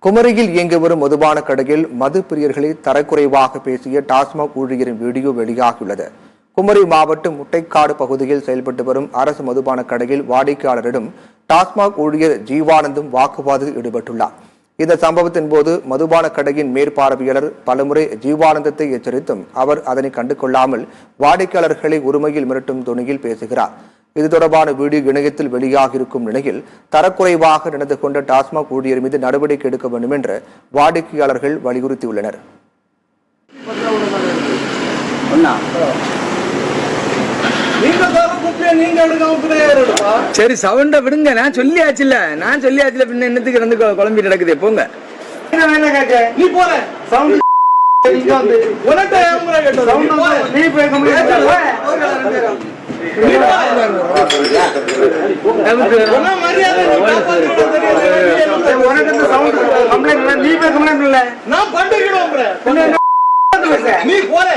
குமரியில் இயங்கி வரும் மதுபான கடையில் மது பிரியர்களை தரக்குறைவாக பேசிய டாஸ்மாக் ஊழியரின் வீடியோ வெளியாகியுள்ளது. குமரி மாவட்டம் முட்டைக்காடு பகுதியில் செயல்பட்டு வரும் அரசு மதுபான கடையில் வாடிக்கையாளரிடம் டாஸ்மாக் ஊழியர் ஜீவானந்தும் வாக்குவாதத்தில் ஈடுபட்டுள்ளார். இந்த சம்பவத்தின் போது மதுபான கடையின் மேற்பார்வையாளர் பலமுறை ஜீவானந்தத்தை எச்சரித்தும் அவர் அதனை கண்டுகொள்ளாமல் வாடிக்கையாளர்களை உரிமையில் மிரட்டும் துணியில் பேசுகிறார். இது தொடர்பான வீடியோ இணையத்தில் வெளியாகியிருக்கும் நிலையில் தரக்குறைவாக நடந்து கொண்ட டாஸ்மாக் ஊழியர் மீது நடவடிக்கை எடுக்க வேண்டும் என்று வாடிக்கையாளர்கள் வலியுறுத்தியுள்ளனர். சரி சவுண்ட விடுங்க, நான் சொல்லியாச்சுல பின்ன என்னத்துக்கு இருந்து குழம்பிட்டு நடக்குது போங்க. நீ போற சவுண்ட் நீ போற